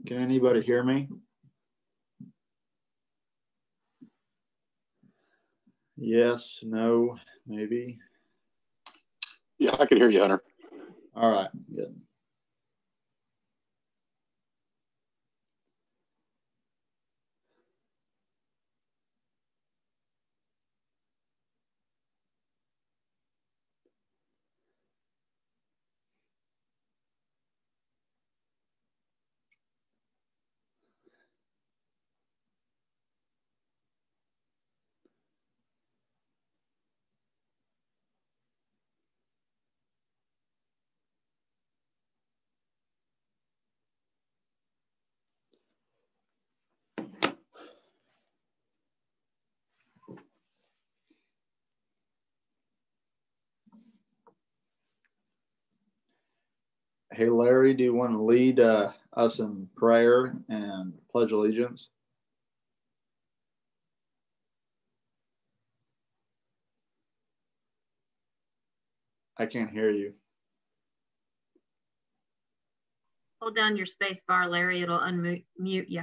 Can anybody hear me? Yes, no, maybe. Yeah, I can hear you, Hunter. All right, good. Hey, Larry, do you want to lead us in prayer and pledge allegiance? I can't hear you. Hold down your space bar, Larry. It'll unmute you.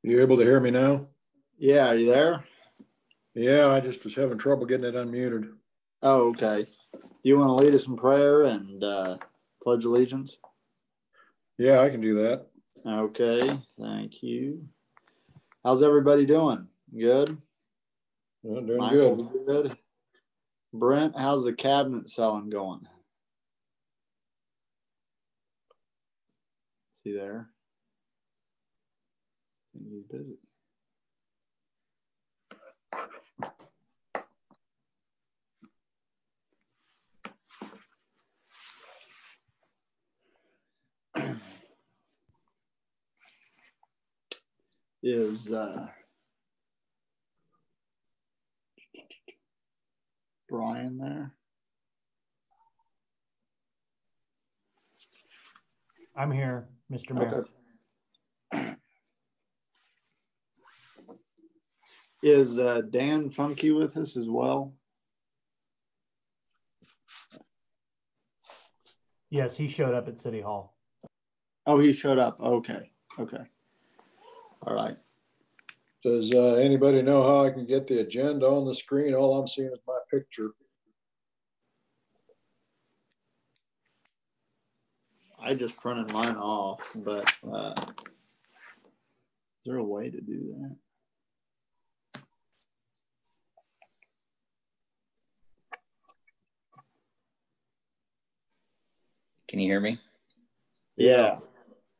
You able to hear me now? Yeah, are you there? Yeah, I just was having trouble getting it unmuted. Oh, okay. Do you want to lead us in prayer and pledge allegiance? Yeah, I can do that. Okay, thank you. How's everybody doing? Good? Well, doing Michael's good. Brent, how's the cabinet selling going? Is he there? I think he's busy. Is Brian there? I'm here, Mr. Mayor. Okay. Is Dan Funky with us as well? Yes, he showed up at City Hall. Oh, he showed up. Okay. Okay. All right. Does anybody know how I can get the agenda on the screen? All I'm seeing is my picture. I just printed mine off, but is there a way to do that? Can you hear me? Yeah.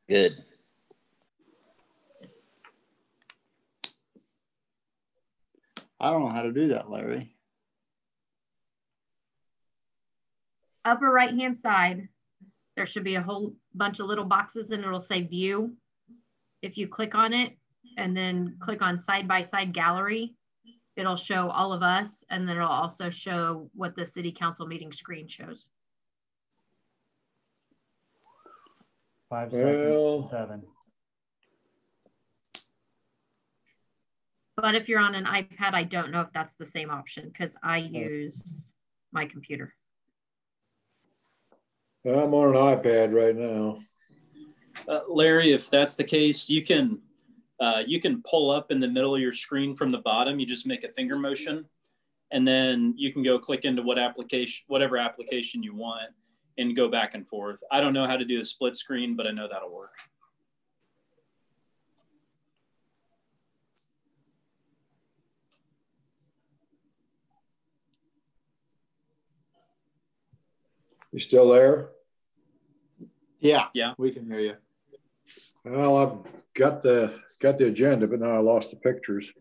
Good. I don't know how to do that, Larry. Upper right-hand side, there should be a whole bunch of little boxes and it'll say view. If you click on it and then click on side-by-side gallery, it'll show all of us, and then it'll also show what the city council meeting screen shows. 5 seconds, 7. But if you're on an iPad, I don't know if that's the same option because I use my computer. I'm on an iPad right now. Larry, if that's the case, you can pull up in the middle of your screen from the bottom. You just make a finger motion, and then you can go click into whatever application you want and go back and forth. I don't know how to do a split screen, but I know that'll work. You still there? Yeah. Yeah. We can hear you. Well, I've got the agenda, but now I lost the pictures.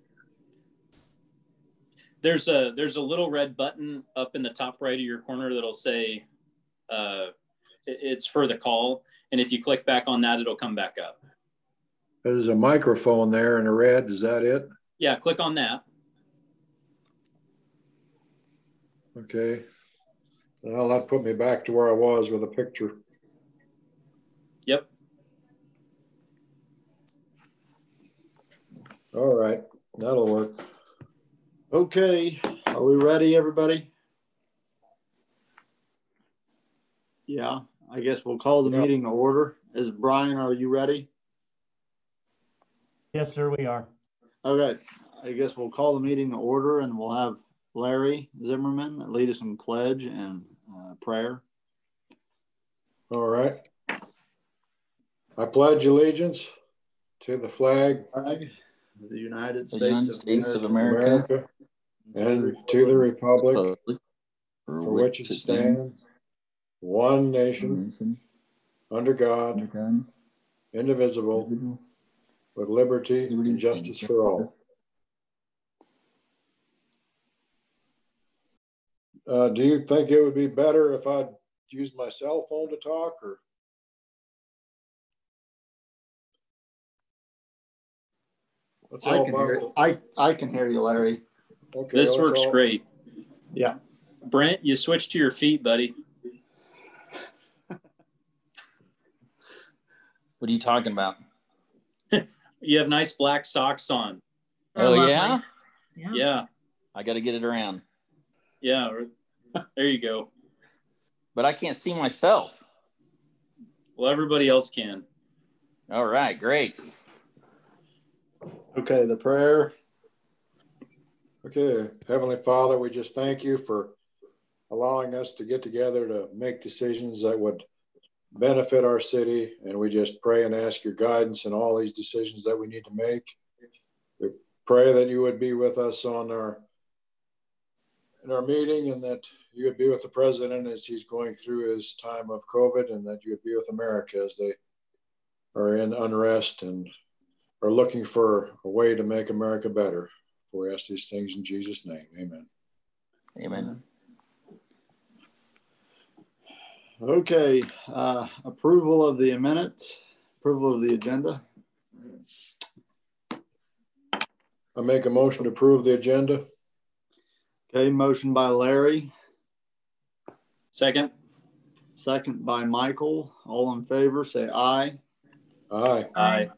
There's a little red button up in the top right of your corner that'll say it's for the call. And if you click back on that, it'll come back up. There's a microphone there in the red. Is that it? Yeah, click on that. Okay. Well, that put me back to where I was with a picture. Yep. All right, that'll work. Okay, are we ready, everybody? Yeah, I guess we'll call the meeting to order. Brian, are you ready? Yes, sir, we are. Okay, I guess we'll call the meeting to order, and we'll have Larry Zimmerman lead us in pledge and prayer. All right. I pledge allegiance to the flag of the United States of America and to the republic for which it stands, one nation, under God, indivisible, with liberty and justice for all. Do you think it would be better if I'd use my cell phone to talk, or? I can hear you, Larry. Okay, this works great. Yeah. Brent, you switched to your feet, buddy. What are you talking about? You have nice black socks on. Oh, yeah? Yeah. I got to get it around. Yeah. There you go. But I can't see myself. Well, everybody else can. All right, great. Okay, the prayer. Okay, Heavenly Father, we just thank you for allowing us to get together to make decisions that would benefit our city. And we just pray and ask your guidance in all these decisions that we need to make. We pray that you would be with us in our meeting, and that you would be with the president as he's going through his time of COVID, and that you would be with America as they are in unrest and are looking for a way to make America better. We ask these things in Jesus' name. Amen. Amen. Okay, approval of the minutes, approval of the agenda. I make a motion to approve the agenda. Okay, motion by Larry. Second. Second by Michael. All in favor, say aye. Aye. Aye.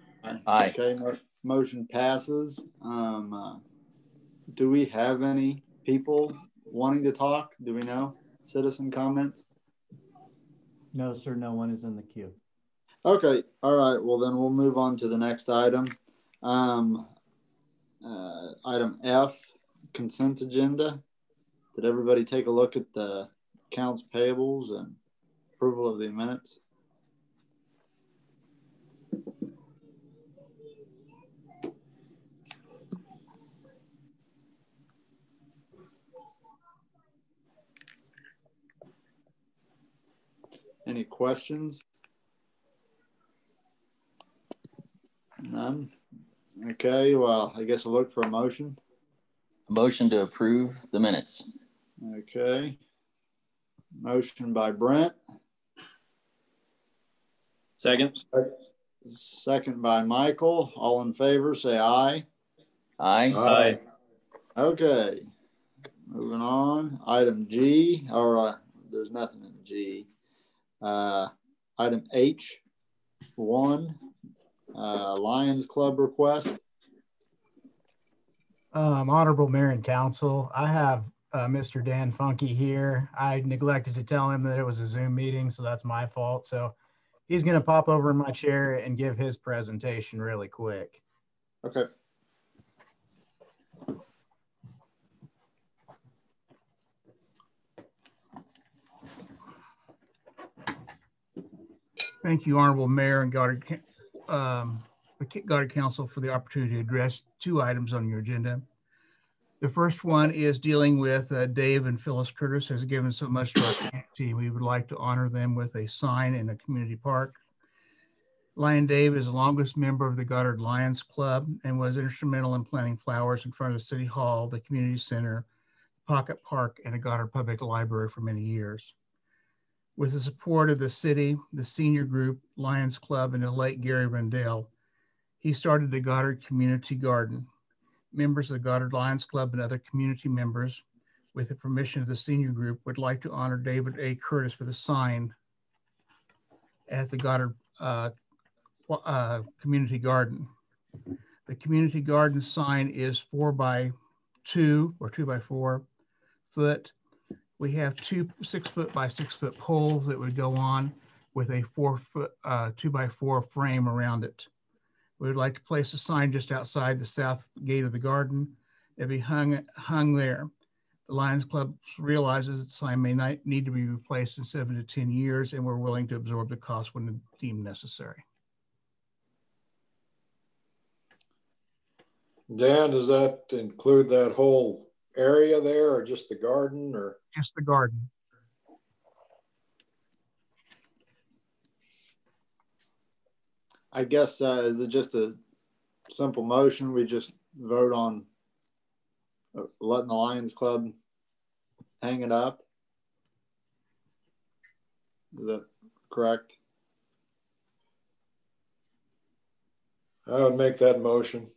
Aye. Okay, motion passes. Do we have any people wanting to talk? Do we know? Citizen comments? No, sir, no one is in the queue. Okay, all right. Well, then we'll move on to the next item. Item F, consent agenda. Did everybody take a look at the accounts payables and approval of the minutes? Any questions? None? Okay, well, I guess I'll look for a motion. A motion to approve the minutes. Okay. Motion by Brent. Second. Second by Michael. All in favor, say aye. Aye. Aye. Okay. Moving on. Item G, or there's nothing in G. Item H1, Lions Club request. Honorable Mayor and Council, I have Mr. Dan Funky here. I neglected to tell him that it was a Zoom meeting, so that's my fault. So he's going to pop over in my chair and give his presentation really quick. Okay. Thank you, Honorable Mayor and Goddard Council, for the opportunity to address two items on your agenda. The first one is dealing with Dave and Phyllis Curtis has given so much to our community. We would like to honor them with a sign in a community park. Lion Dave is the longest member of the Goddard Lions Club and was instrumental in planting flowers in front of the City Hall, the community center, Pocket Park, and the Goddard Public Library for many years. With the support of the city, the senior group, Lions Club, and the late Gary Rendell, he started the Goddard Community Garden. Members of the Goddard Lions Club and other community members, with the permission of the senior group, would like to honor David A. Curtis with a sign at the Goddard Community Garden. The community garden sign is 4x2 or 2x4 foot. We have two 6 foot by 6 foot poles that would go on with a 4 foot 2x4 frame around it. We would like to place a sign just outside the south gate of the garden. It'll be hung there. The Lions Club realizes that the sign may not need to be replaced in 7 to 10 years, and we're willing to absorb the cost when deemed necessary. Dan, does that include that whole area there, or just the garden, or? Just the garden. I guess, is it just a simple motion? We just vote on letting the Lions Club hang it up? Is that correct? I would make that motion.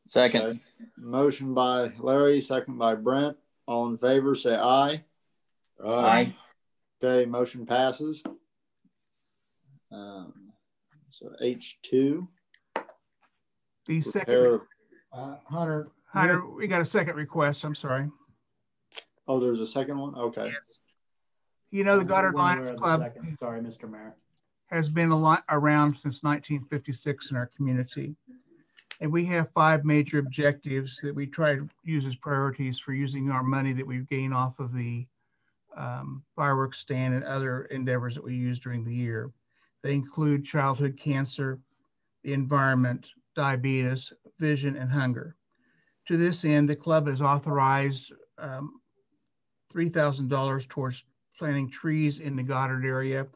Second. Okay. Motion by Larry, second by Brent. All in favor, say aye. Aye. Okay, motion passes. So H2. The second, Hunter, we got a second request. I'm sorry. Oh, there's a second one? Okay. Yes. You know, the Goddard Lions Club sorry, Mr. Mayor, has been around since 1956 in our community. And we have 5 major objectives that we try to use as priorities for using our money that we've gained off of the fireworks stand and other endeavors that we use during the year. They include childhood cancer, the environment, diabetes, vision, and hunger. To this end, the club has authorized $3,000 towards planting trees in the Goddard area,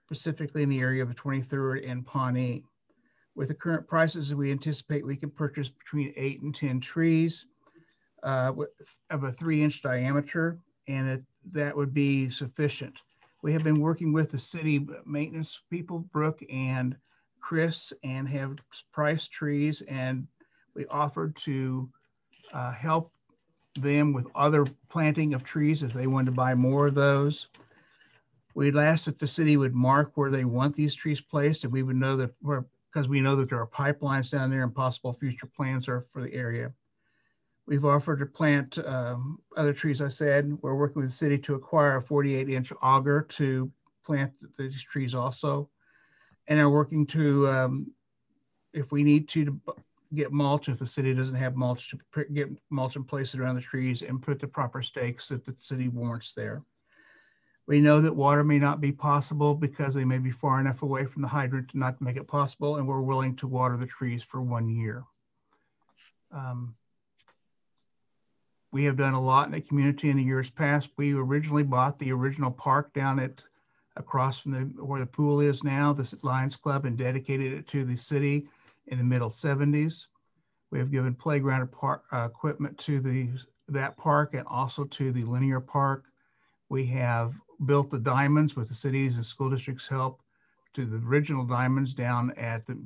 specifically in the area of 23rd and Pawnee. With the current prices, we anticipate we can purchase between 8 and 10 trees of a 3-inch diameter, and that would be sufficient. We have been working with the city maintenance people, Brooke and Chris, and have priced trees, and we offered to help them with other planting of trees if they wanted to buy more of those. We'd asked that the city would mark where they want these trees placed, and we would know that because we know that there are pipelines down there and possible future plans are for the area. We've offered to plant other trees. I said we're working with the city to acquire a 48-inch auger to plant these trees also, and are working to, if we need to get mulch, if the city doesn't have mulch, to get mulch and place it around the trees and put the proper stakes that the city warrants there. We know that water may not be possible because they may be far enough away from the hydrant to not make it possible, and we're willing to water the trees for 1 year. We have done a lot in the community in the years past. We originally bought the original park down at across from where the pool is now, this Lions Club, and dedicated it to the city in the middle 70s. We have given playground equipment to that park and also to the linear park. We have built the diamonds with the cities and school districts' help to the original diamonds down at the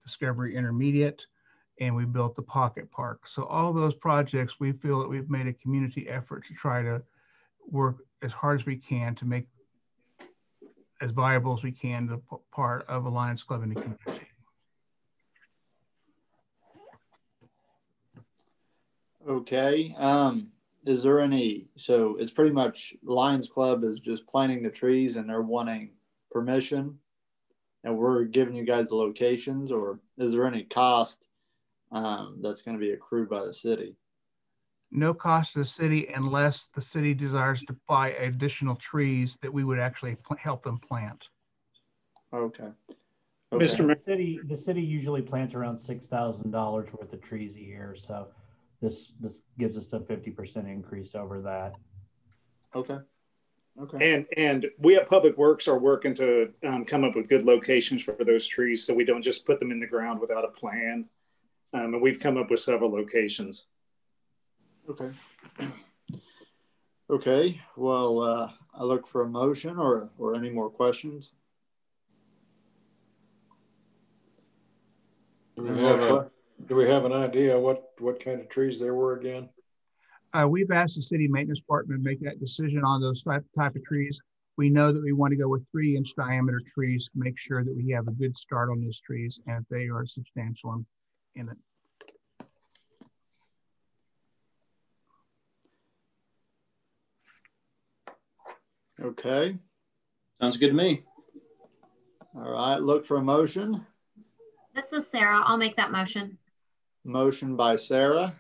Discovery Intermediate, and we built the Pocket Park. So all those projects, we feel that we've made a community effort to try to work as hard as we can to make as viable as we can the part of a Lions Club in the community. Okay. Is there any, so it's pretty much Lions Club is just planting the trees and they're wanting permission and we're giving you guys the locations, or is there any cost that's going to be accrued by the city? No cost to the city unless the city desires to buy additional trees that we would actually help them plant. Okay. Mr. Mayor, the city usually plants around $6,000 worth of trees a year, so this gives us a 50% increase over that. Okay. Okay. And we at Public Works are working to come up with good locations for those trees so we don't just put them in the ground without a plan. And we've come up with several locations. Okay. Okay. Well, I look for a motion or any more questions. Do we have an idea what kind of trees there were again? We've asked the city maintenance department to make that decision on those type of trees. We know that we want to go with 3-inch diameter trees to make sure that we have a good start on those trees and they are substantial in it. Okay. Sounds good to me. All right. Look for a motion. This is Sarah. I'll make that motion. Motion by Sarah.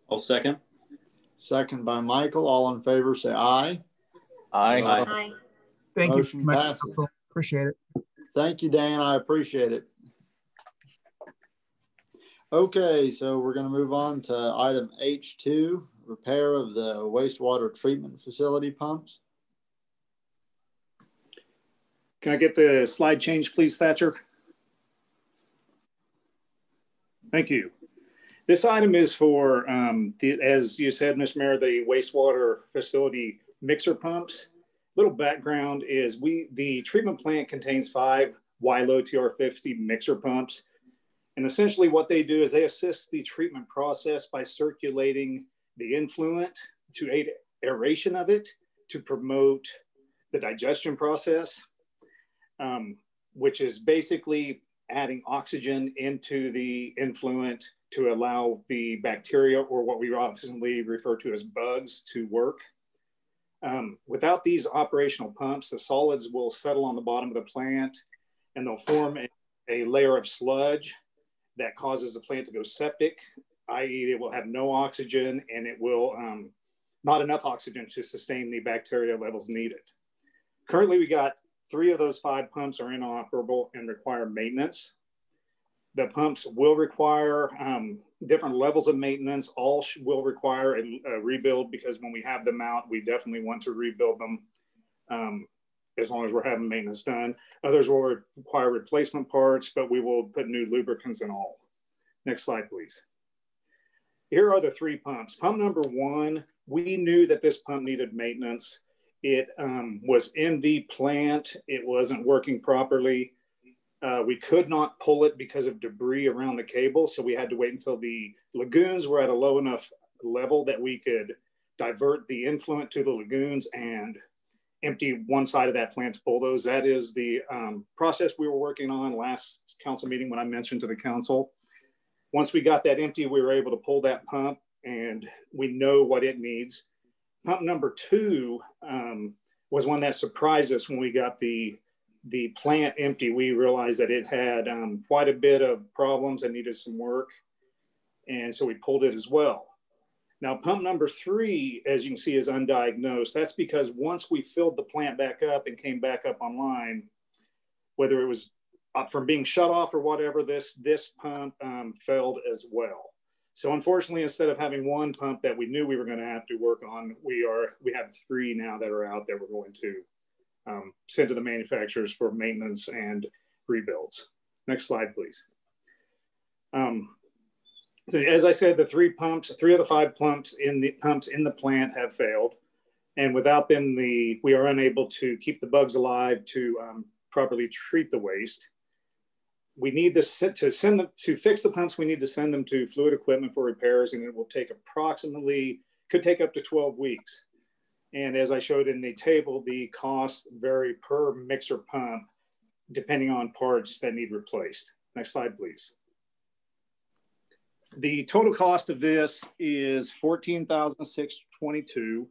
I'll second. Second by Michael. All in favor, say aye. Aye. Aye. Thank Motion you. passes. Appreciate it. Thank you, Dan. I appreciate it. Okay, so we're going to move on to item H2, repair of the wastewater treatment facility pumps. Can I get the slide change, please, Thatcher? Thank you. This item is for, as you said, Mr. Mayor, the wastewater facility mixer pumps. Little background is the treatment plant contains 5 WILO TR50 mixer pumps. And essentially what they do is they assist the treatment process by circulating the influent to aid aeration of it to promote the digestion process, which is basically adding oxygen into the influent to allow the bacteria, or what we often refer to as bugs, to work. Without these operational pumps, the solids will settle on the bottom of the plant and they'll form a layer of sludge that causes the plant to go septic, i.e. it will have no oxygen and it will not enough oxygen to sustain the bacteria levels needed. Currently, we got 3 of those 5 pumps are inoperable and require maintenance. The pumps will require different levels of maintenance. All will require a rebuild, because when we have them out, we definitely want to rebuild them as long as we're having maintenance done. Others will require replacement parts, but we will put new lubricants in all. Next slide, please. Here are the 3 pumps. Pump number 1, we knew that this pump needed maintenance. It was in the plant. It wasn't working properly. We could not pull it because of debris around the cable. So we had to wait until the lagoons were at a low enough level that we could divert the influent to the lagoons and empty one side of that plant to pull those. That is the process we were working on last council meeting when I mentioned to the council. Once we got that empty, we were able to pull that pump and we know what it needs. Pump number 2 was one that surprised us when we got the plant empty. We realized that it had quite a bit of problems and needed some work. And so we pulled it as well. Now, pump number 3, as you can see, is undiagnosed. That's because once we filled the plant back up and came back up online, whether it was from being shut off or whatever, this pump failed as well. So unfortunately, instead of having 1 pump that we knew we were going to have to work on, we have 3 now that are out that we're going to send to the manufacturers for maintenance and rebuilds. Next slide, please. So as I said, the 3 of the 5 pumps in the plant have failed, and without them, we are unable to keep the bugs alive to properly treat the waste. We need to fix the pumps. We need to send them to Fluid Equipment for repairs, and it will take could take up to 12 weeks. And as I showed in the table, the costs vary per mixer pump depending on parts that need replaced. Next slide, please. The total cost of this is $14,622.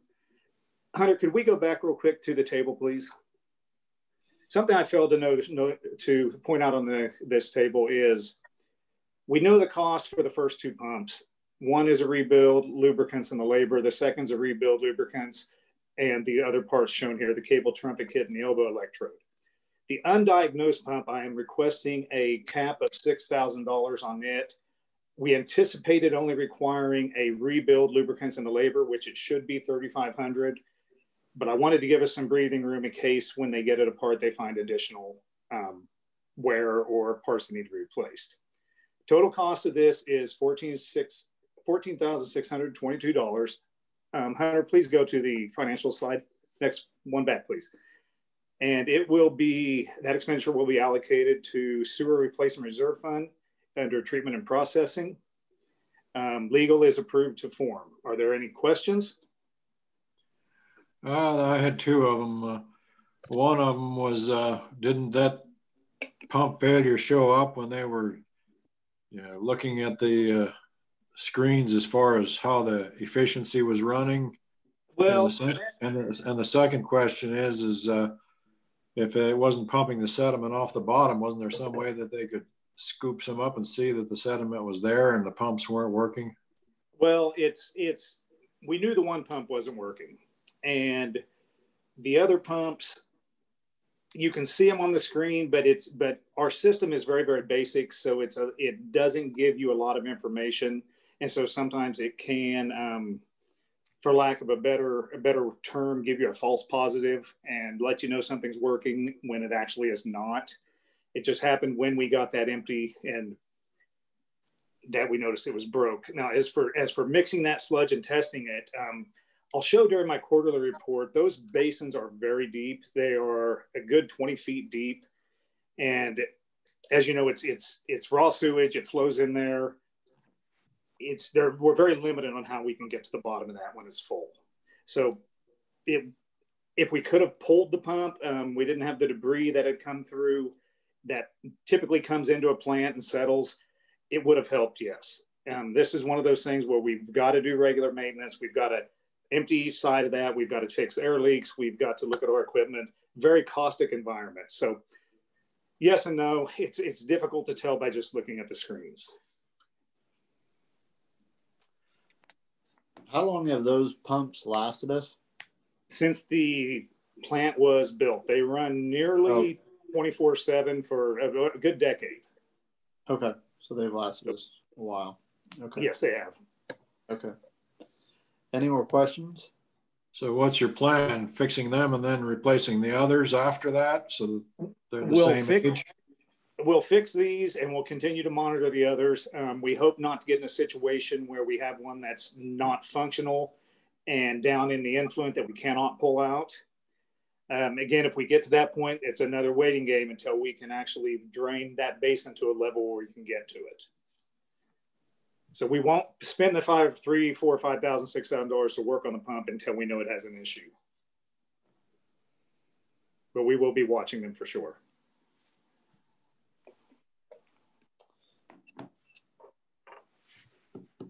Hunter, could we go back real quick to the table, please? Something I failed to point out on this table is we know the cost for the first 2 pumps. One is a rebuild, lubricants, and the labor. The second is a rebuild, lubricants, and the other parts shown here, the cable trumpet kit and the elbow electrode. The undiagnosed pump, I am requesting a cap of $6,000 on it. We anticipated only requiring a rebuild, lubricants, and the labor, which it should be $3,500. but I wanted to give us some breathing room in case when they get it apart, they find additional wear or parts that need to be replaced. Total cost of this is $14,622. Hunter, please go to the financial slide. Next one back, please. And it will be, that expenditure will be allocated to sewer replacement reserve fund under treatment and processing. Legal is approved to form. Are there any questions? I had two of them. One of them was, didn't that pump failure show up when they were looking at the screens as far as how the efficiency was running? Well, and the second question is if it wasn't pumping the sediment off the bottom, wasn't there some way that they could scoop some up and see that the sediment was there and the pumps weren't working? Well, we knew the one pump wasn't working, and the other pumps, you can see them on the screen, but our system is very, very basic. So it doesn't give you a lot of information. And so sometimes it can, for lack of a better term, give you a false positive and let you know something's working when it actually is not. It just happened when we got that empty and that we noticed it was broke. Now, as for mixing that sludge and testing it, I'll show during my quarterly report, those basins are very deep. They are a good 20 feet deep. And as you know, it's raw sewage. It flows in there. We're very limited on how we can get to the bottom of that when it's full. So if we could have pulled the pump, we didn't have the debris that had come through that typically comes into a plant and settles, it would have helped, yes. This is one of those things where we've got to do regular maintenance. We've got to empty each side of that. We've got to fix air leaks. We've got to look at our equipment. Very caustic environment. So yes and no, it's difficult to tell by just looking at the screens. How long have those pumps lasted us? Since the plant was built. They run nearly 24/7 for a good decade. Okay. So they've lasted us a while. Okay. Yes, they have. Okay. Any more questions? So what's your plan? Fixing them and then replacing the others after that? So they're the same age? We'll fix these and we'll continue to monitor the others. We hope not to get in a situation where we have one that's not functional and down in the influent that we cannot pull out. Again, if we get to that point, it's another waiting game until we can actually drain that basin to a level where we can get to it. So we won't spend the $5,000, $4,000, $5,000, $6,000 to work on the pump until we know it has an issue. But we will be watching them for sure.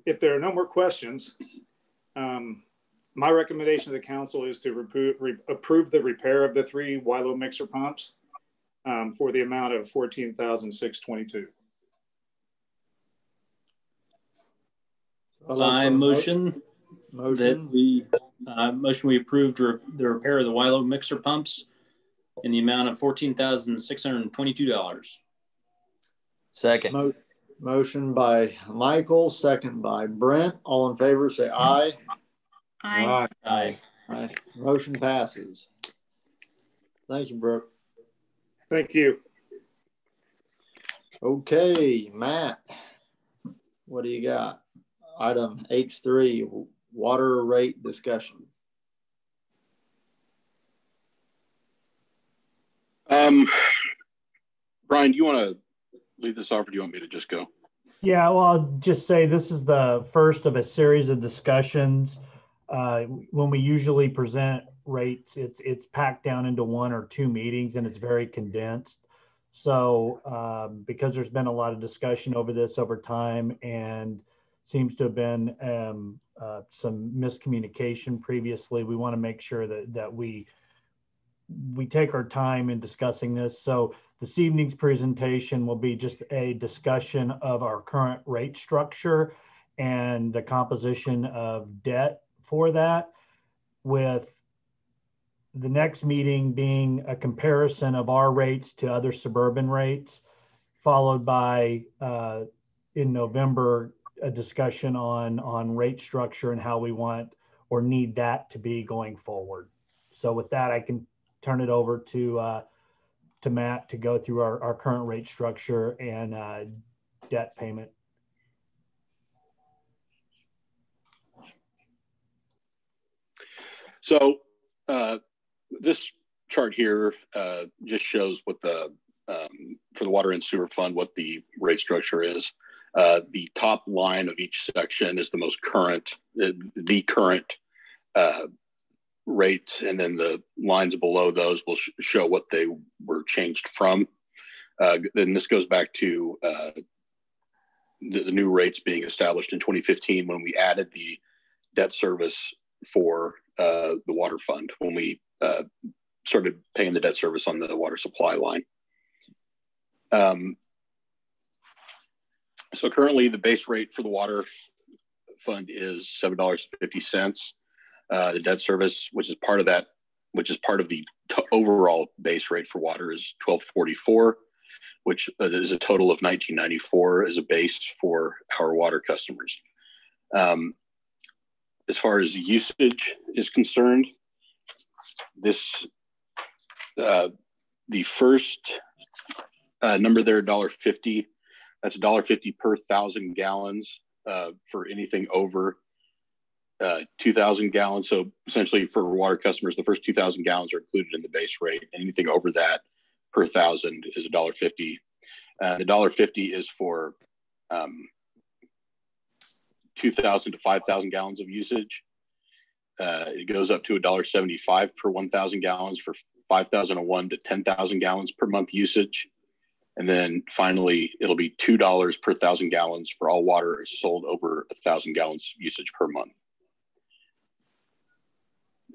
If there are no more questions, my recommendation to the council is to approve the repair of the 3 WILO mixer pumps for the amount of $14,622. I motion that we approved the repair of the WILO mixer pumps in the amount of $14,622. Second. Motion by Michael, second by Brent. All in favor, say aye. Aye. Aye. Aye. Motion passes. Thank you, Brooke. Thank you. Okay, Matt, what do you got? Item H3, water rate discussion. Brian, do you want to lead this off or do you want me to just go? Yeah, well, I'll just say this is the first of a series of discussions. When we usually present rates, it's packed down into 1 or 2 meetings and it's very condensed. So because there's been a lot of discussion over this over time and seems to have been some miscommunication previously, we want to make sure that we take our time in discussing this. So this evening's presentation will be just a discussion of our current rate structure and the composition of debt for that, with the next meeting being a comparison of our rates to other suburban rates, followed by in November, a discussion on rate structure and how we want or need that to be going forward. So with that, I can turn it over to Matt to go through our current rate structure and debt payment. So this chart here just shows what the for the water and sewer fund, what the rate structure is. The top line of each section is the most current, the current rate, and then the lines below those will show what they were changed from. Then this goes back to the new rates being established in 2015 when we added the debt service for the water fund, when we started paying the debt service on the water supply line. So currently the base rate for the water fund is $7.50. The debt service, which is part of that, which is part of the overall base rate for water, is $12.44, which is a total of $19.94 as a base for our water customers. As far as usage is concerned, this the first number there, $1.50. That's $1.50 per 1,000 gallons for anything over 2,000 gallons. So essentially, for water customers, the first 2,000 gallons are included in the base rate. Anything over that per 1,000 is $1.50. The $1.50 is for 2,000 to 5,000 gallons of usage. It goes up to $1.75 per 1,000 gallons for 5,001 to 10,000 gallons per month usage. And then finally, it'll be $2 per 1,000 gallons for all water sold over 1,000 gallons usage per month.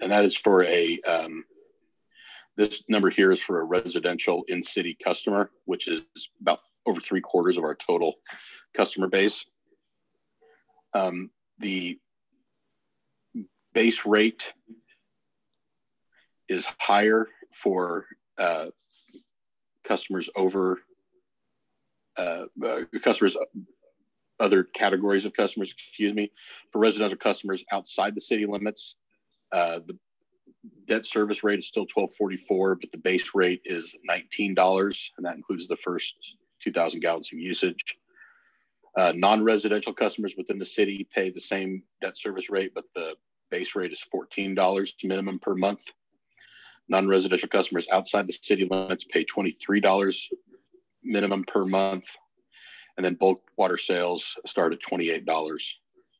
And that is for a, this number here is for a residential in-city customer, which is about over 3/4 of our total customer base. The base rate is higher for customers over customers, other categories of customers, excuse me. For residential customers outside the city limits, the debt service rate is still $12.44, but the base rate is $19, and that includes the first 2,000 gallons of usage. Non-residential customers within the city pay the same debt service rate, but the base rate is $14 minimum per month. Non-residential customers outside the city limits pay $23 minimum per month. And then bulk water sales start at $28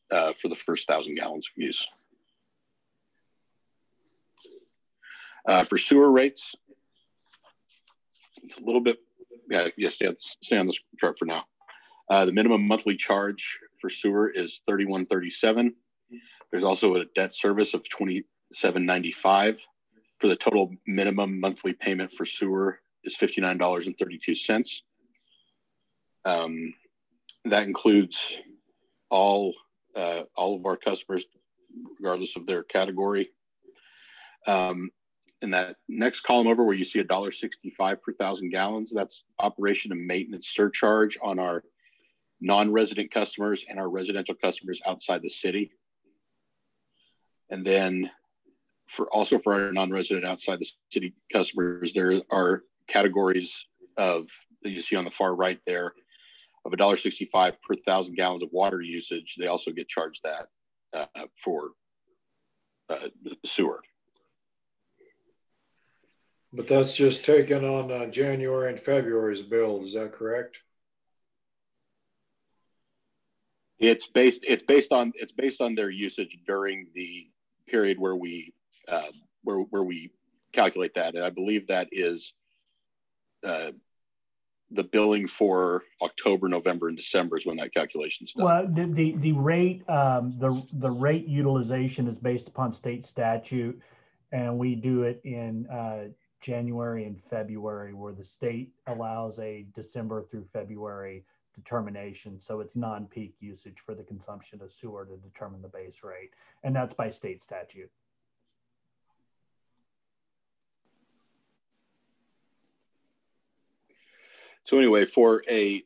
for the first 1,000 gallons of use. For sewer rates, it's a little bit, stay on this chart for now. The minimum monthly charge for sewer is $31.37. There's also a debt service of $27.95. For the total minimum monthly payment for sewer is $59.32. That includes all of our customers, regardless of their category. In that next column over where you see $1.65 per 1,000 gallons, that's operation and maintenance surcharge on our non-resident customers and our residential customers outside the city. And then for our non-resident outside the city customers, there are categories of, that you see on the far right there, of $1.65 per 1,000 gallons of water usage. They also get charged that for sewer. But that's just taken on January and February's bill. Is that correct? It's based on their usage during the period where we calculate that, and I believe that is the billing for October, November, and December is when that calculation is done. Well, the rate the rate utilization is based upon state statute, and we do it in January and February, where the state allows a December through February determination. So it's non-peak usage for the consumption of sewer to determine the base rate, and that's by state statute. So anyway, for a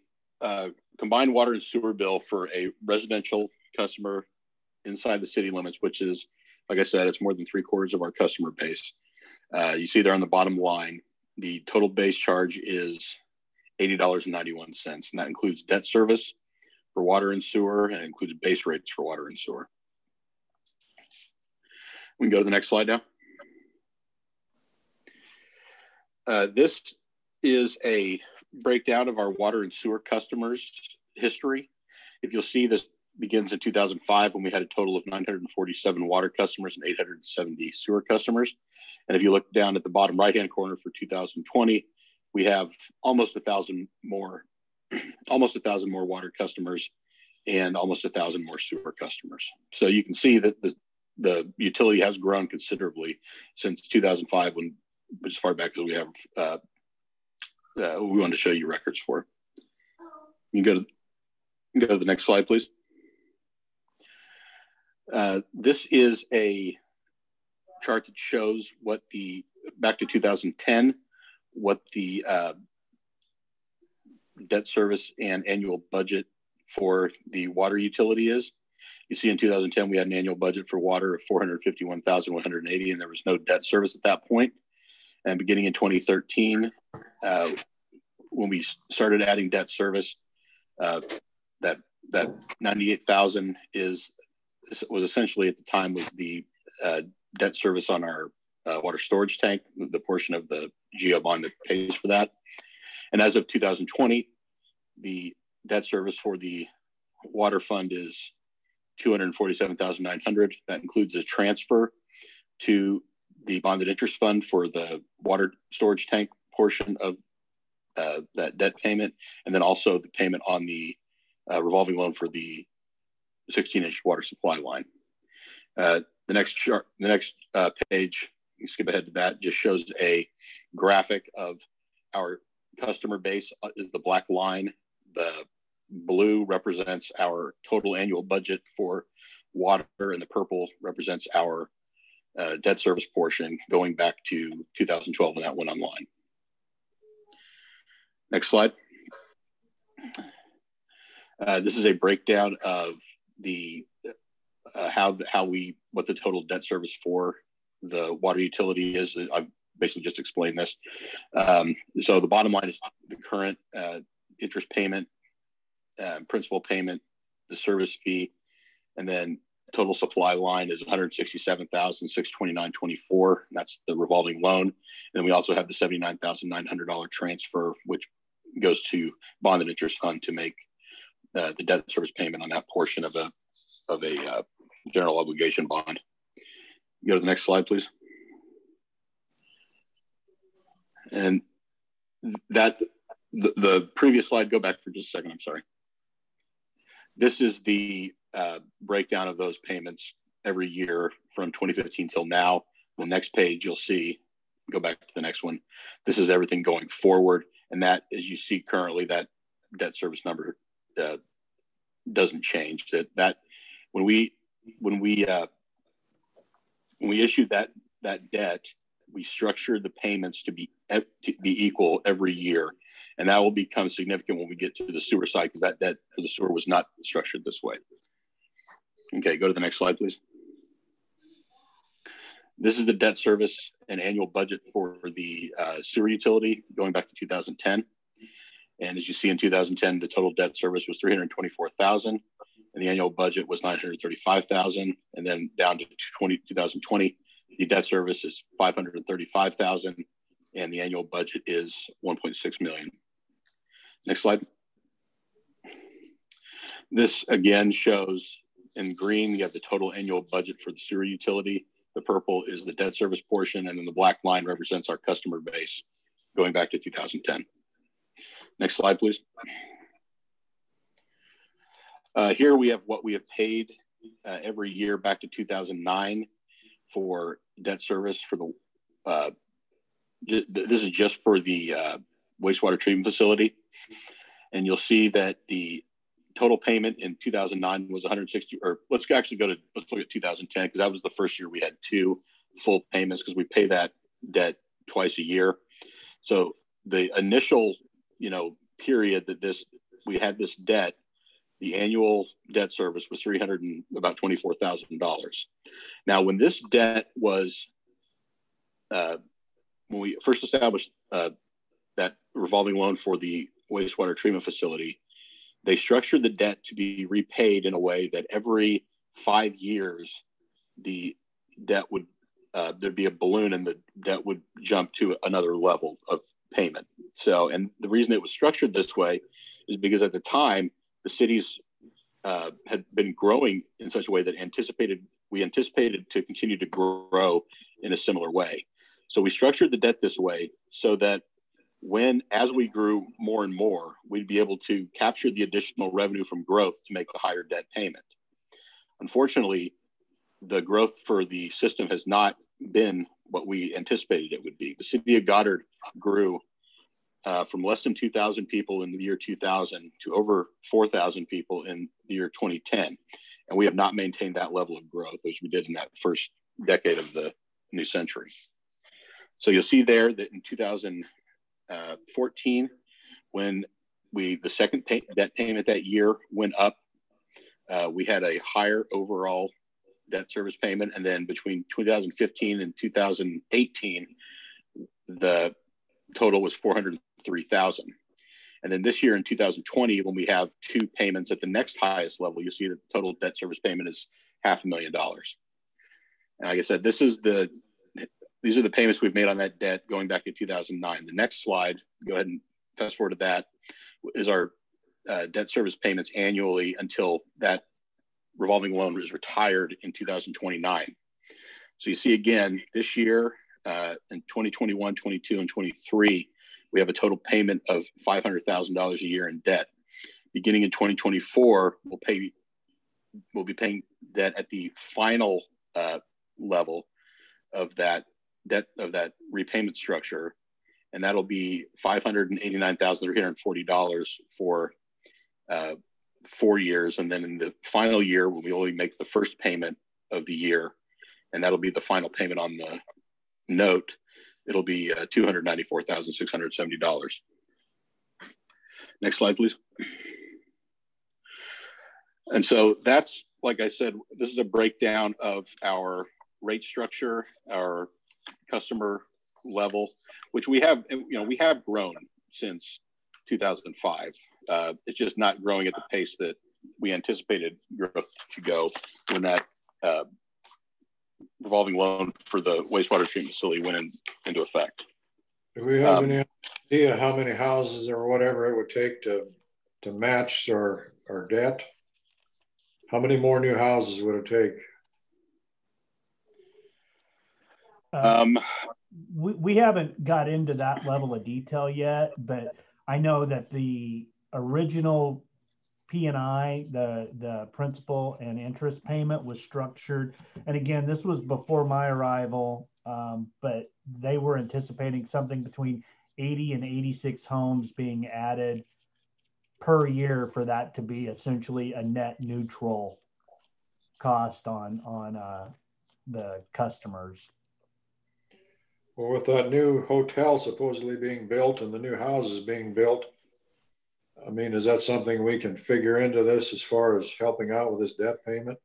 combined water and sewer bill for a residential customer inside the city limits, which is, like I said, it's more than 3/4 of our customer base. You see there on the bottom line, the total base charge is $80.91, and that includes debt service for water and sewer, and it includes base rates for water and sewer. We can go to the next slide now. This is a breakdown of our water and sewer customers' history. If you'll see, this begins in 2005 when we had a total of 947 water customers and 870 sewer customers. And if you look down at the bottom right-hand corner for 2020, we have almost 1,000 more water customers and almost 1,000 more sewer customers. So you can see that the utility has grown considerably since 2005, when as far back as we have. We wanted to show you records for. You can go to the next slide, please. This is a chart that shows what back to 2010, what the debt service and annual budget for the water utility is. You see in 2010, we had an annual budget for water of $451,180, and there was no debt service at that point. And beginning in 2013, when we started adding debt service, that $98,000 was essentially at the time was the debt service on our water storage tank, the portion of the GO bond that pays for that. And as of 2020, the debt service for the water fund is $247,900. That includes a transfer to the bonded interest fund for the water storage tank portion of that debt payment, and then also the payment on the revolving loan for the 16-inch water supply line. The next chart, the next page, you skip ahead to that, just shows a graphic of our customer base. Is the black line. The blue represents our total annual budget for water, and the purple represents our debt service portion going back to 2012 when that went online. Next slide. This is a breakdown of the what the total debt service for the water utility is. I've basically just explained this. So the bottom line is the current interest payment, principal payment, the service fee, and then total supply line is $167,629.24. That's the revolving loan. And then we also have the $79,900 transfer, which goes to bond and interest fund to make the debt service payment on that portion of a general obligation bond. Go to the next slide, please. And that the previous slide, go back for just a second. I'm sorry. This is the breakdown of those payments every year from 2015 till now. The next page you'll see, go back to the next one. This is everything going forward. And that, as you see currently, that debt service number doesn't change. That when we issued that debt, we structured the payments to be equal every year, and that will become significant when we get to the sewer side, because that debt for the sewer was not structured this way. Okay, go to the next slide, please. This is the debt service and annual budget for the sewer utility going back to 2010. And as you see in 2010, the total debt service was $324,000, and the annual budget was $935,000. And then down to 2020, the debt service is $535,000, and the annual budget is $1.6 million. Next slide. This again shows in green, you have the total annual budget for the sewer utility. The purple is the debt service portion, and then the black line represents our customer base going back to 2010. Next slide, please. Here we have what we have paid every year back to 2009 for debt service for the, this is just for the wastewater treatment facility. And you'll see that the total payment in 2009 was 160, or let's look at 2010, because that was the first year we had two full payments, because we pay that debt twice a year. So the initial, period that we had this debt, the annual debt service was about $24,000. Now, when this debt was when we first established that revolving loan for the wastewater treatment facility, they structured the debt to be repaid in a way that every 5 years, the debt would, there'd be a balloon and the debt would jump to another level of payment. So, and the reason it was structured this way is because at the time, the cities had been growing in such a way that we anticipated to continue to grow in a similar way. So we structured the debt this way so that as we grew more and more, we'd be able to capture the additional revenue from growth to make the higher debt payment. Unfortunately, the growth for the system has not been what we anticipated it would be. The city of Goddard grew from less than 2,000 people in the year 2000 to over 4,000 people in the year 2010. And we have not maintained that level of growth as we did in that first decade of the new century. So you'll see there that in 2014, when the second debt payment that year went up, we had a higher overall debt service payment. And then between 2015 and 2018, the total was 403,000. And then this year in 2020, when we have two payments at the next highest level, you'll see the total debt service payment is $500,000. And like I said, these are the payments we've made on that debt going back to 2009. The next slide, go ahead and fast forward to that, is our debt service payments annually until that revolving loan is retired in 2029. So you see again, this year in 2021, 22, and 23, we have a total payment of $500,000 a year in debt. Beginning in 2024, we'll be paying debt at the final level of that repayment structure, and that'll be $589,340 for 4 years. And then in the final year, we only make the first payment of the year, and that'll be the final payment on the note. It'll be $294,670. Next slide, please. And so that's, like I said, this is a breakdown of our rate structure, our customer level, which we have grown since 2005. It's just not growing at the pace that we anticipated growth to go when that revolving loan for the wastewater treatment facility went into effect. Do we have any idea how many houses or whatever it would take to match our debt? How many more new houses would it take? We haven't got into that level of detail yet, but I know that the original P&I, the principal and interest payment, was structured. And again, this was before my arrival, but they were anticipating something between 80 and 86 homes being added per year for that to be essentially a net neutral cost on the customers. Well, with that new hotel supposedly being built and the new houses being built, I mean, is that something we can figure into this as far as helping out with this debt payment?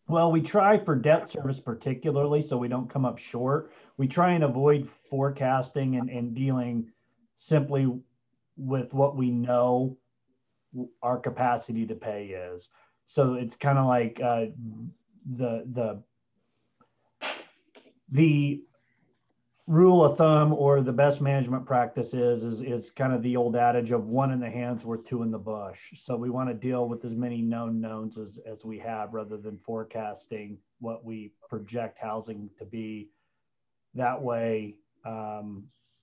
Well, we try for debt service particularly so we don't come up short. We try and avoid forecasting and dealing simply with what we know our capacity to pay is. So it's kind of like the rule of thumb or the best management practice is kind of the old adage of one in the hand's worth two in the bush. So we want to deal with as many known knowns as we have rather than forecasting what we project housing to be. That way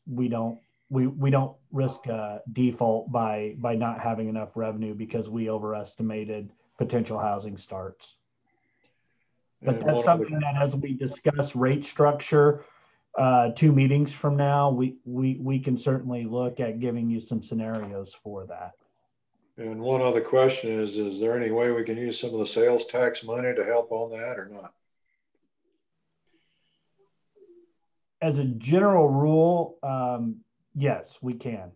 we don't risk a default by not having enough revenue because we overestimated potential housing starts. But that's something that as we discuss rate structure 2 meetings from now, we can certainly look at giving you some scenarios for that. And one other question is there any way we can use some of the sales tax money to help on that or not? As a general rule, yes, we can.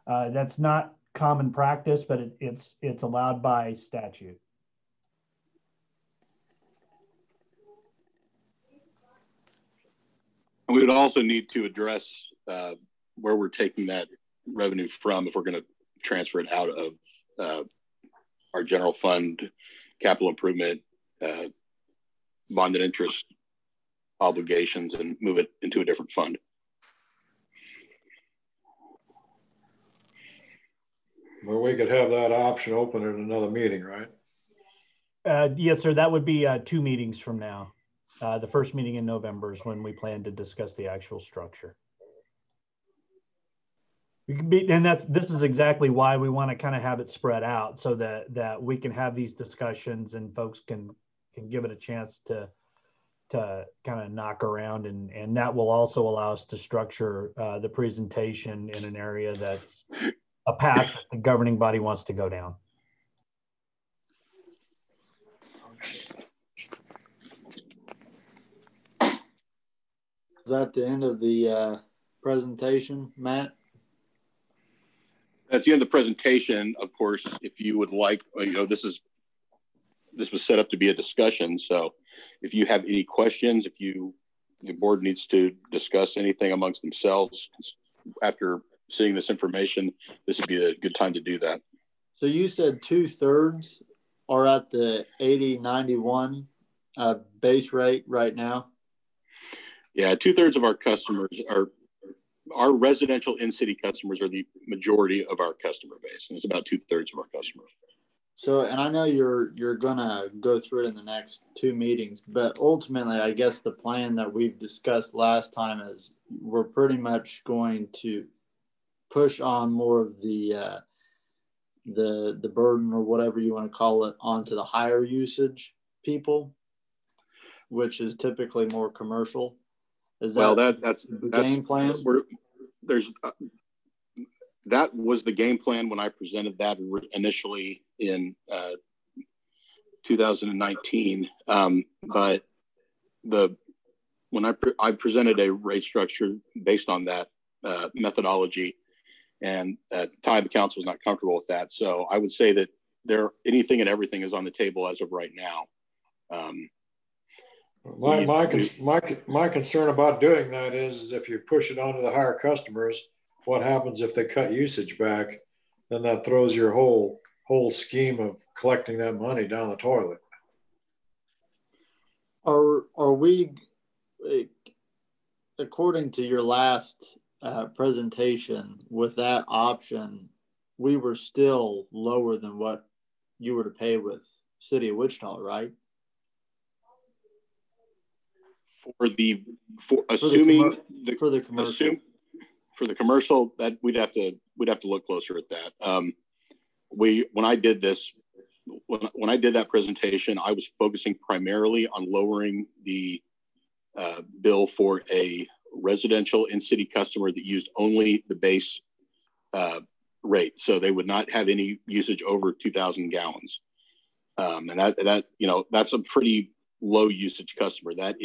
That's not common practice, but it's allowed by statute. We would also need to address where we're taking that revenue from if we're going to transfer it out of our general fund, capital improvement, bonded interest obligations, and move it into a different fund. Well, we could have that option open at another meeting, right? Yes, sir. That would be 2 meetings from now. The first meeting in November is when we plan to discuss the actual structure. This is exactly why we want to kind of have it spread out so that we can have these discussions and folks can give it a chance to kind of knock around, and that will also allow us to structure the presentation in an area that's a path that the governing body wants to go down. Is that the end of the presentation, Matt? That's the end of the presentation. Of course, if you would like, this was set up to be a discussion. So if you have any questions, if the board needs to discuss anything amongst themselves after seeing this information, this would be a good time to do that. So you said 2/3 are at the 8091 base rate right now? Yeah, 2/3 of our customers are our residential in-city customers are the majority of our customer base, and it's about 2/3 of our customers. So, and I know you're gonna go through it in the next 2 meetings, but ultimately, I guess the plan that we've discussed last time is we're pretty much going to push on more of the burden, or whatever you want to call it, onto the higher usage people, which is typically more commercial. Is that that's the game plan? That was the game plan when I presented that initially in 2019. But when I presented a rate structure based on that methodology, and at the time the council was not comfortable with that. So I would say that anything and everything is on the table as of right now. My concern about doing that is if you push it onto the higher customers, what happens if they cut usage back? Then that throws your whole scheme of collecting that money down the toilet. Are we, according to your last presentation, with that option, we were still lower than what you were to pay with City of Wichita, right? For the commercial, that we'd have to look closer at that. When I did that presentation, I was focusing primarily on lowering the bill for a residential in-city customer that used only the base rate, so they would not have any usage over 2,000 gallons, and that's a pretty low usage customer. That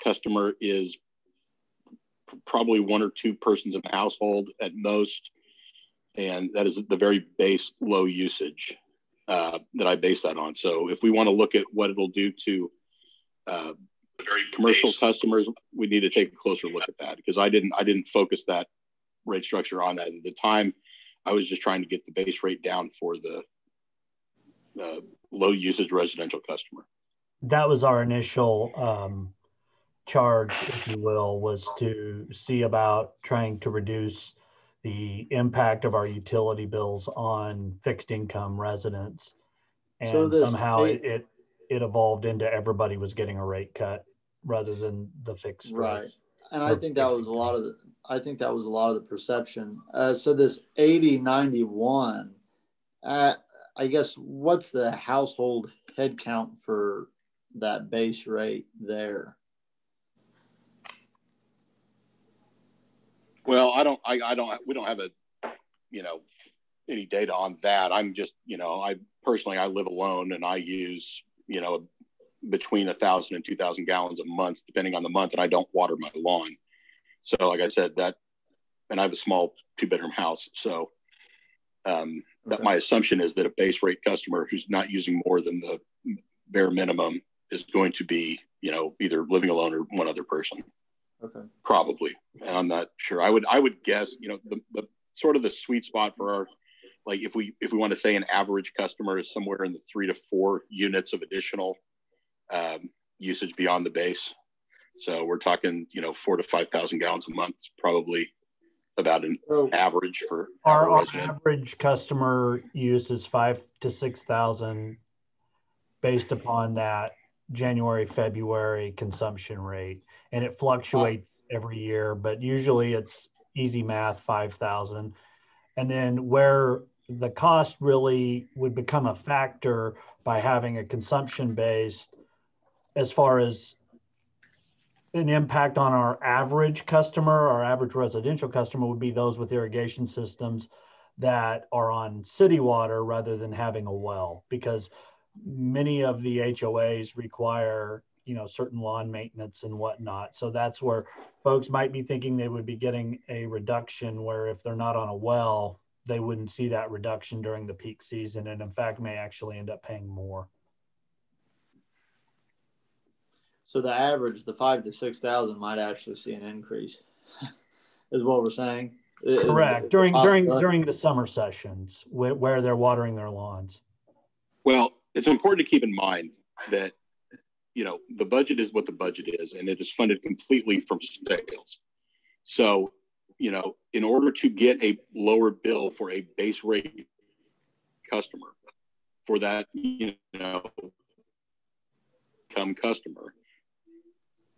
customer is probably 1 or 2 persons in the household at most, and that is the very base low usage that I base that on. So if we want to look at what it'll do to commercial customers, we need to take a closer look at that, because I didn't focus that rate structure on that at the time. I was just trying to get the base rate down for the low usage residential customer. That was our initial charge, if you will, was to see about trying to reduce the impact of our utility bills on fixed income residents. And so somehow it evolved into everybody was getting a rate cut rather than the fixed right rate. And I think that was a lot of the perception. So this 8091, I guess, what's the household head count for that base rate there? Well, we don't have any data on that. I'm just, I personally live alone, and I use, between 1,000 and 2,000 gallons a month, depending on the month, and I don't water my lawn. So like I said, and I have a small 2-bedroom house. So that my assumption is that a base rate customer who's not using more than the bare minimum is going to be you know, either living alone or one other person. Okay. Probably. And I'm not sure. I would guess, you know, the sort of the sweet spot for our, like if we want to say an average customer is somewhere in the 3 to 4 units of additional usage beyond the base. So we're talking, you know, 4,000 to 5,000 gallons a month is probably about an average for our average customer use is 5,000 to 6,000 based upon that January, February consumption rate. And it fluctuates every year, but usually it's easy math, 5,000. And then where the cost really would become a factor by having a consumption based, as far as an impact on our average customer, our average residential customer, would be those with irrigation systems that are on city water rather than having a well, because many of the HOAs require, you know, certain lawn maintenance and whatnot. So that's where folks might be thinking they would be getting a reduction, where if they're not on a well, they wouldn't see that reduction during the peak season, and in fact may actually end up paying more. So the average, the 5,000 to 6,000, might actually see an increase, is what we're saying. Correct. During the summer sessions where they're watering their lawns. Well, it's important to keep in mind that, you know, the budget is what the budget is, and it is funded completely from sales. So, you know, in order to get a lower bill for a base rate customer, for that, you know, come customer,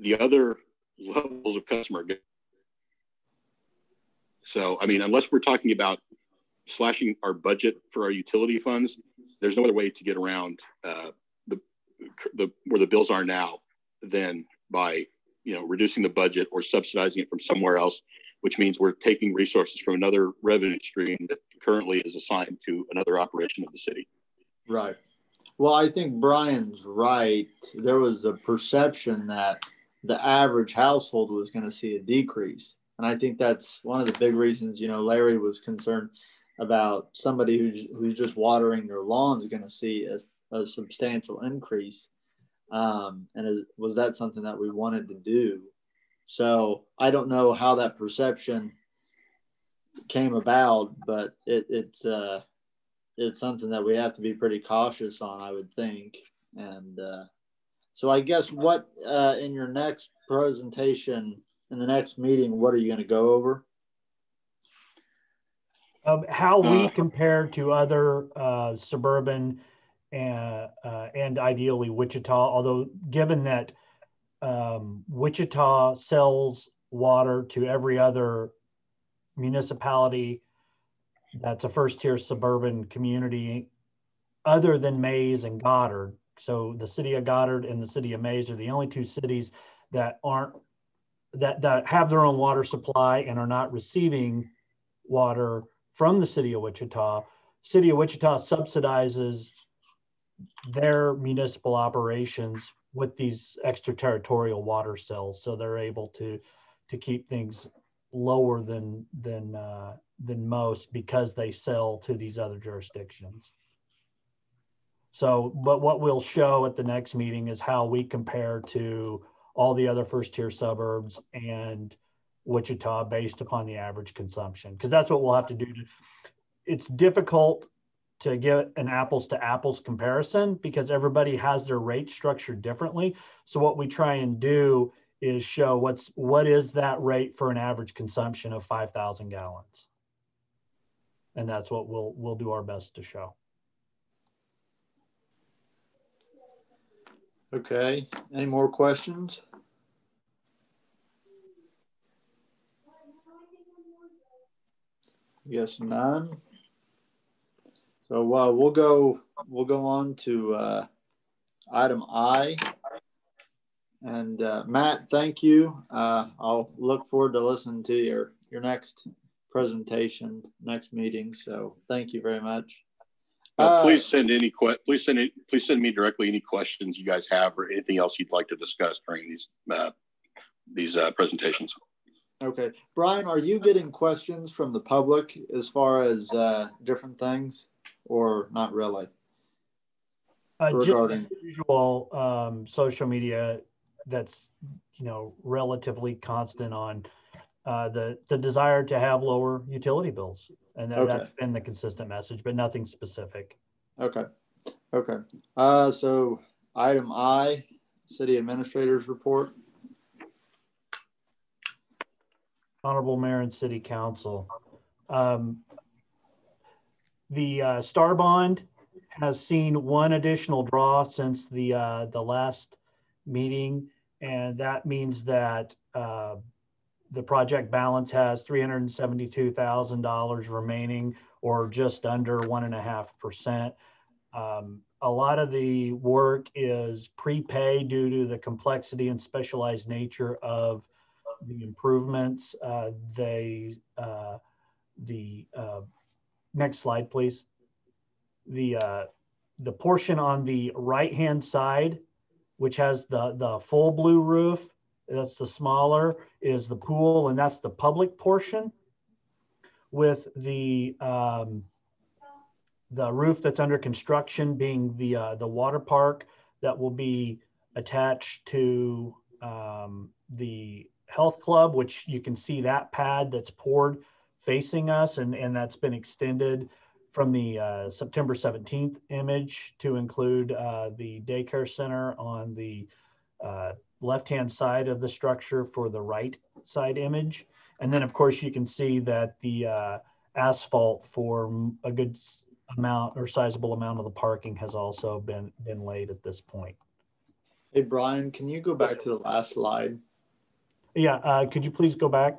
the other levels of customer get. So, I mean, unless we're talking about slashing our budget for our utility funds, there's no other way to get around the where the bills are now than by, you know, reducing the budget or subsidizing it from somewhere else, which means we're taking resources from another revenue stream that currently is assigned to another operation of the city. Right. Well, I think Brian's right. There was a perception that the average household was going to see a decrease. And I think that's one of the big reasons, you know, Larry was concerned about somebody who's just watering their lawn is going to see a substantial increase. Was that something that we wanted to do? So I don't know how that perception came about, but it's something that we have to be pretty cautious on, I would think. And so I guess what in your next presentation, in the next meeting, what are you going to go over? How we compare to other suburban and ideally Wichita, although given that Wichita sells water to every other municipality that's a first-tier suburban community other than Mays and Goddard. So the city of Goddard and the city of Mays are the only two cities that that have their own water supply and are not receiving water from the city of Wichita. City of Wichita subsidizes their municipal operations with these extraterritorial water cells, so they're able to keep things lower than most because they sell to these other jurisdictions. So, but what we'll show at the next meeting is how we compare to all the other first-tier suburbs and Wichita based upon the average consumption, because that's what we'll have to do. It's difficult to get an apples to apples comparison because everybody has their rate structured differently. So what we try and do is show what is that rate for an average consumption of 5,000 gallons. And that's what we'll do our best to show. Okay, any more questions? Yes, none. So we'll go on to item I. And Matt, thank you. I'll look forward to listening to your next presentation, next meeting. So thank you very much. Please send me directly any questions you guys have or anything else you'd like to discuss during these presentations. Okay, Brian, are you getting questions from the public as far as different things, or not really? Regarding just usual social media that's, you know, relatively constant on the desire to have lower utility bills. And that's been the consistent message, but nothing specific. Okay. Okay. So item I, City Administrator's Report. Honorable Mayor and City Council. The Star Bond has seen one additional draw since the last meeting, and that means that the project balance has $372,000 remaining, or just under 1.5%. A lot of the work is prepay due to the complexity and specialized nature of the improvements. Next slide, please. The portion on the right-hand side, which has the full blue roof, that's the smaller, is the pool, and that's the public portion. With the roof that's under construction being the water park that will be attached to the health club, which you can see that pad that's poured facing us, and that's been extended from the September 17th image to include the daycare center on the left-hand side of the structure for the right side image. And then of course you can see that the asphalt for a good amount or sizable amount of the parking has also been laid at this point. Hey Brian, can you go back to the last slide? Yeah, could you please go back?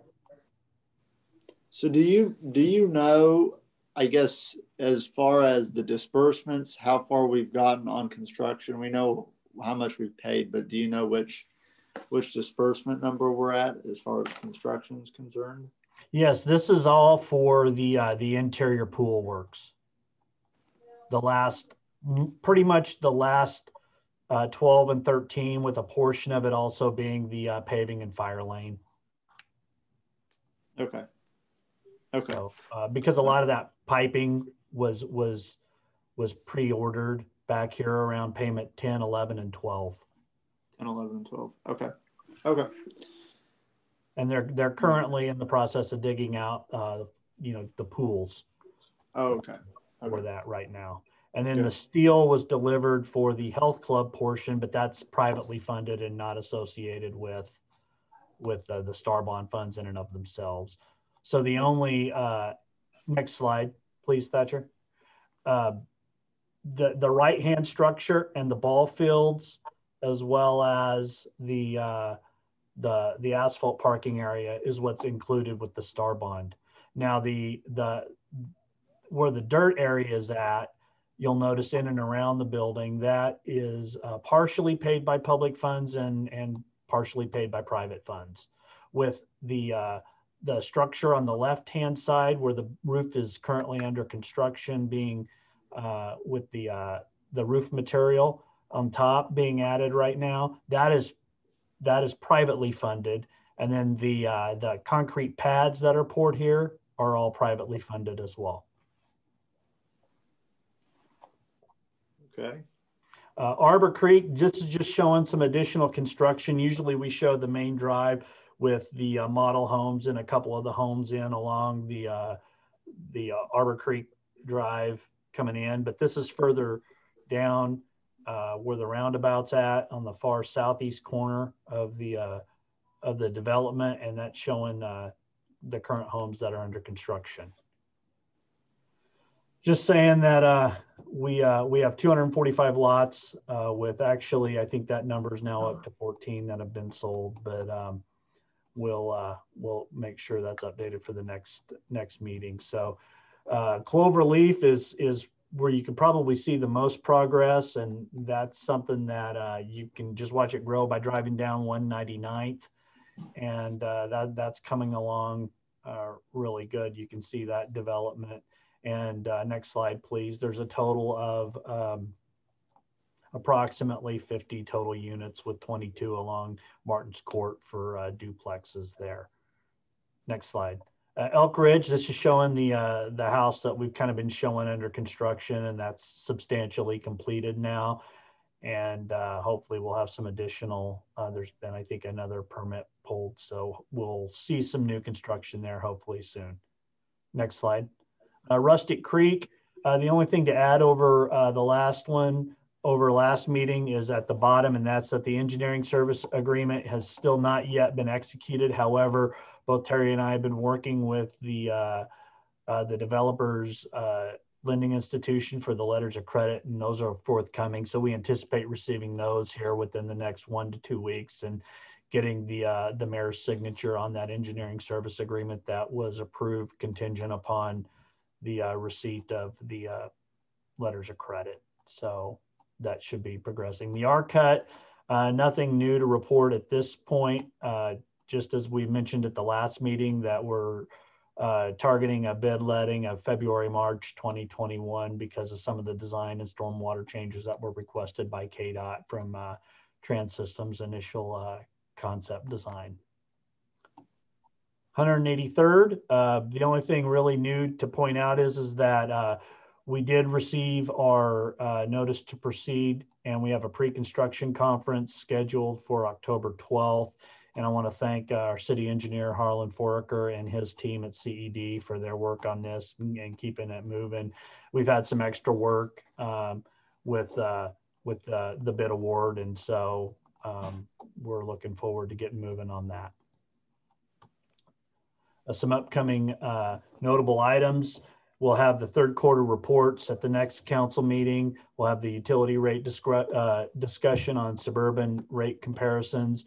So do you know, I guess, as far as the disbursements, how far we've gotten on construction? We know how much we've paid, but do you know which disbursement number we're at as far as construction is concerned? Yes, this is all for the interior pool works. Pretty much the last 12 and 13, with a portion of it also being the paving and fire lane. Okay. Okay. So, because a lot of that piping was pre-ordered back here around payment 10, 11, and 12. 10, 11, and 12. Okay. Okay. And they're currently in the process of digging out, the pools. Oh, okay. For that right now. And then the steel was delivered for the health club portion, but that's privately funded and not associated with the Star Bond funds in and of themselves. So the only, next slide, please, Thatcher. The right-hand structure and the ball fields, as well as the asphalt parking area, is what's included with the Star Bond. Now where the dirt area is at, you'll notice in and around the building, that is partially paid by public funds and partially paid by private funds. With the structure on the left-hand side, where the roof is currently under construction, being with the roof material on top being added right now, that is privately funded. And then the concrete pads that are poured here are all privately funded as well. Okay. Arbor Creek, this is just showing some additional construction. Usually we show the main drive with the model homes and a couple of the homes in along the Arbor Creek Drive coming in, but this is further down where the roundabout's at on the far southeast corner of the development, and that's showing the current homes that are under construction. Just saying that we have 245 lots with, actually, I think that number is now up to 14 that have been sold, but we'll make sure that's updated for the next meeting. So Cloverleaf is where you can probably see the most progress, and that's something that you can just watch it grow by driving down 199th, and that's coming along really good. You can see that development. And next slide, please. There's a total of approximately 50 total units, with 22 along Martin's Court for duplexes there. Next slide. Elk Ridge, this is showing the house that we've kind of been showing under construction, and that's substantially completed now. and hopefully we'll have some additional, there's been, I think, another permit pulled. So we'll see some new construction there hopefully soon. Next slide. Rustic Creek. The only thing to add over the last one, over last meeting, is at the bottom, and that's that the engineering service agreement has still not yet been executed. However, both Terry and I have been working with the developers lending institution for the letters of credit, and those are forthcoming. So we anticipate receiving those here within the next 1 to 2 weeks and getting the mayor's signature on that engineering service agreement that was approved contingent upon the receipt of the letters of credit. So that should be progressing. The R-Cut, nothing new to report at this point. Just as we mentioned at the last meeting, that we're targeting a bid letting of February, March 2021 because of some of the design and stormwater changes that were requested by KDOT from Trans-System's initial concept design. 183rd, the only thing really new to point out is that we did receive our notice to proceed, and we have a pre-construction conference scheduled for October 12th. And I want to thank our city engineer, Harlan Foraker, and his team at CED for their work on this and keeping it moving. We've had some extra work with the bid award, and so we're looking forward to getting moving on that. Some upcoming notable items. We'll have the third quarter reports at the next council meeting. We'll have the utility rate discussion on suburban rate comparisons,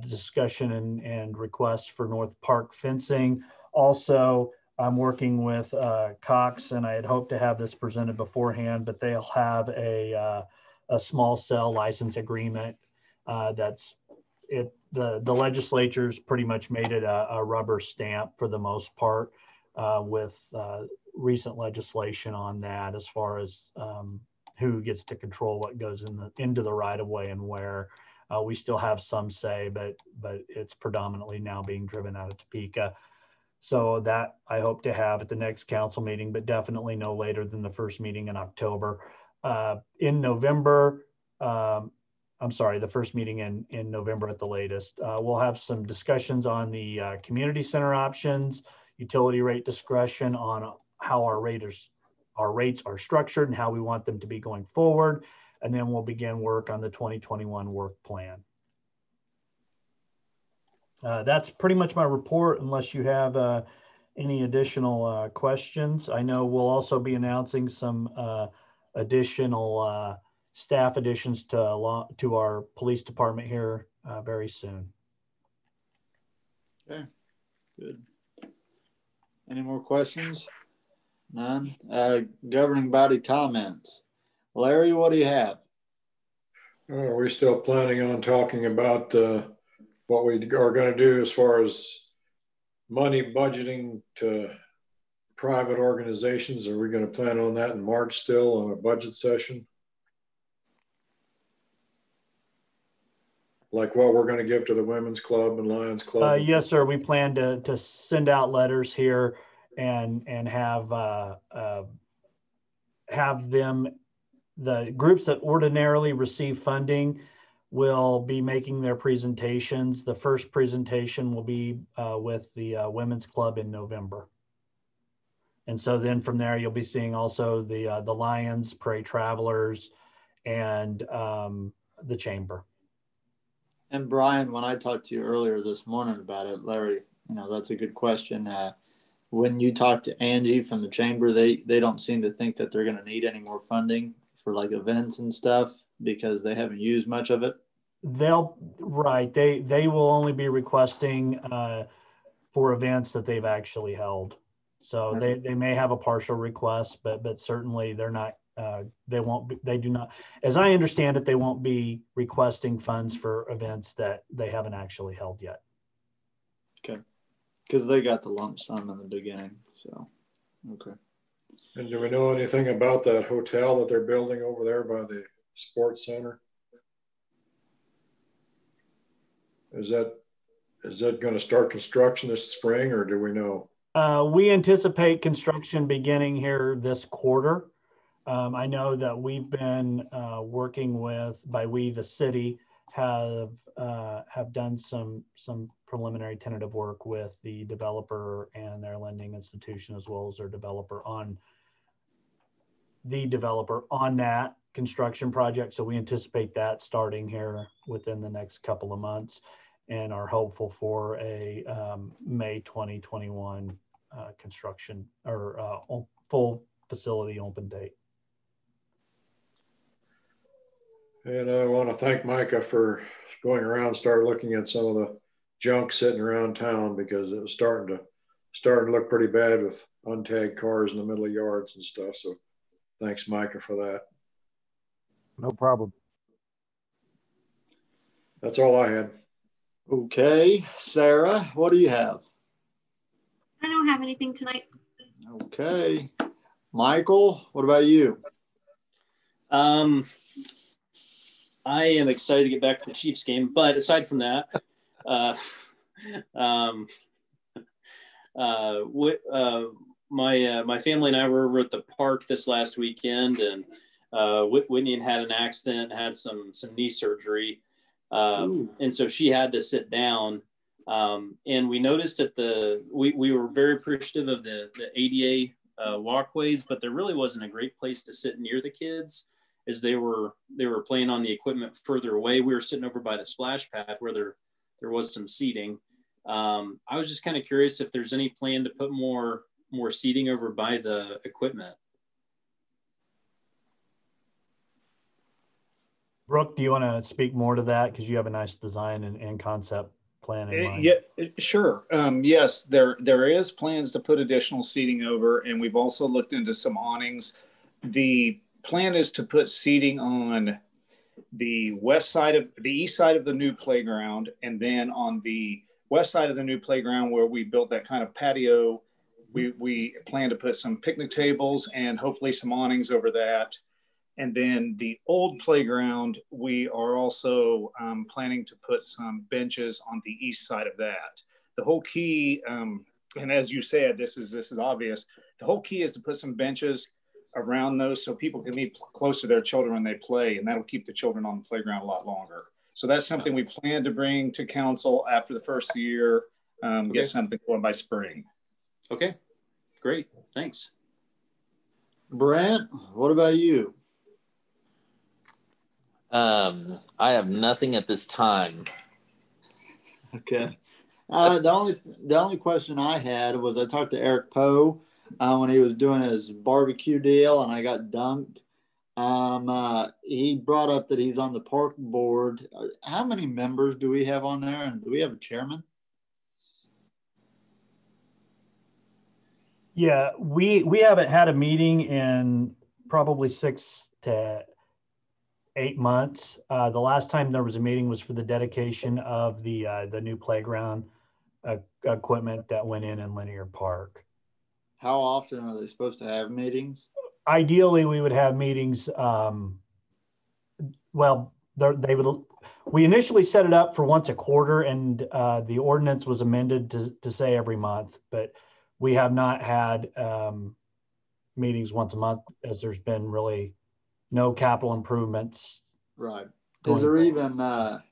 discussion and requests for North Park fencing. Also, I'm working with Cox, and I had hoped to have this presented beforehand, but they'll have a small cell license agreement that's it. The legislature's pretty much made it a rubber stamp for the most part with recent legislation on that as far as who gets to control what goes into the right of way and where. We still have some say, but it's predominantly now being driven out of Topeka. So that I hope to have at the next council meeting, but definitely no later than the first meeting in October. In November, I'm sorry, the first meeting in November at the latest. We'll have some discussions on the community center options, utility rate discretion on how our rates are structured and how we want them to be going forward. And then we'll begin work on the 2021 work plan. That's pretty much my report, unless you have any additional questions. I know we'll also be announcing some additional staff additions to our police department here very soon. Okay, good. Any more questions? None. Governing body comments. Larry, what do you have? We're still planning on talking about what we are going to do as far as money budgeting to private organizations. Are we going to plan on that in March still on a budget session? Like what we're going to give to the Women's Club and Lions Club? Yes, sir. We plan to send out letters here and have them. The groups that ordinarily receive funding will be making their presentations. The first presentation will be with the Women's Club in November. And so then from there, you'll be seeing also the Lions, Prairie Travelers, and the Chamber. And Brian, when I talked to you earlier this morning about it, Larry, that's a good question. When you talk to Angie from the Chamber, they don't seem to think that they're going to need any more funding for like events and stuff because they haven't used much of it. They will only be requesting for events that they've actually held. So okay. they may have a partial request, but certainly they're not. They do not, as I understand it, they won't be requesting funds for events that they haven't actually held yet. Okay, because they got the lump sum in the beginning. So, okay. And do we know anything about that hotel that they're building over there by the sports center? Is that going to start construction this spring, or do we know? We anticipate construction beginning here this quarter. I know that we've been working with, by we, the city, have done some preliminary tentative work with the developer and their lending institution, as well as their developer on that construction project. So we anticipate that starting here within the next couple of months, and are hopeful for a May 2021 construction or full facility open date. And I want to thank Micah for going around and start looking at some of the junk sitting around town, because it was starting to look pretty bad with untagged cars in the middle of yards and stuff. So thanks, Micah, for that. No problem. That's all I had. Okay, Sarah, what do you have? I don't have anything tonight. Okay, Michael, what about you? I am excited to get back to the Chiefs game, but aside from that, my family and I were over at the park this last weekend, and Whitney had an accident, had some knee surgery, and so she had to sit down. And we noticed that we were very appreciative of the ADA walkways, but there really wasn't a great place to sit near the kids, as they were playing on the equipment further away. We were sitting over by the splash pad where there was some seating. I was just kind of curious if there's any plan to put more seating over by the equipment. Brooke, do you want to speak more to that? Because you have a nice design and concept plan in mind. Yeah, sure. Yes, there is plans to put additional seating over, and we've also looked into some awnings. The plan is to put seating on the east side of the new playground, and then on the west side of the new playground, where we built that kind of patio, we plan to put some picnic tables and hopefully some awnings over that. And then the old playground, we are also planning to put some benches on the east side of that. The whole key, and as you said, this is obvious, the whole key is to put some benches around those so people can be close to their children when they play, and that'll keep the children on the playground a lot longer. So that's something we plan to bring to council after the first year, get something going by spring. Okay, great, thanks. Brent, what about you? I have nothing at this time. Okay. The only question I had was, I talked to Eric Poe when he was doing his barbecue deal, and I got dunked. He brought up that he's on the park board. How many members do we have on there, and do we have a chairman? Yeah, we haven't had a meeting in probably 6 to 8 months. The last time there was a meeting was for the dedication of the new playground equipment that went in Linear Park. How often are they supposed to have meetings? Ideally, we would have meetings. We initially set it up for once a quarter, and the ordinance was amended to say every month, but we have not had meetings once a month, as there's been really no capital improvements. Right. Is there even a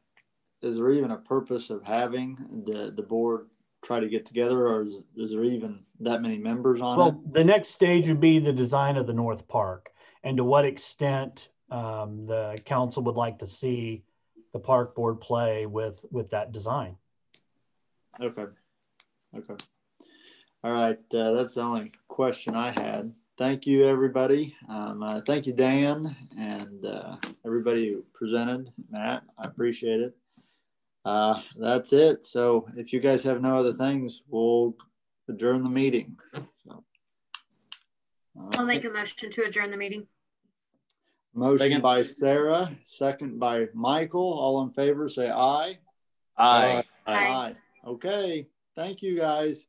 purpose of having the board try to get together, or is there even that many members on it? Well, the next stage would be the design of the North Park, and to what extent the council would like to see the park board play with that design. Okay. All right. That's the only question I had. Thank you, everybody. Thank you, Dan, and everybody who presented. Matt, I appreciate it. That's it. So if you guys have no other things, we'll adjourn the meeting. So, I'll make a motion to adjourn the meeting. Motion by Sarah, second by Michael. All in favor, say aye. Aye. Aye. Okay. Thank you, guys.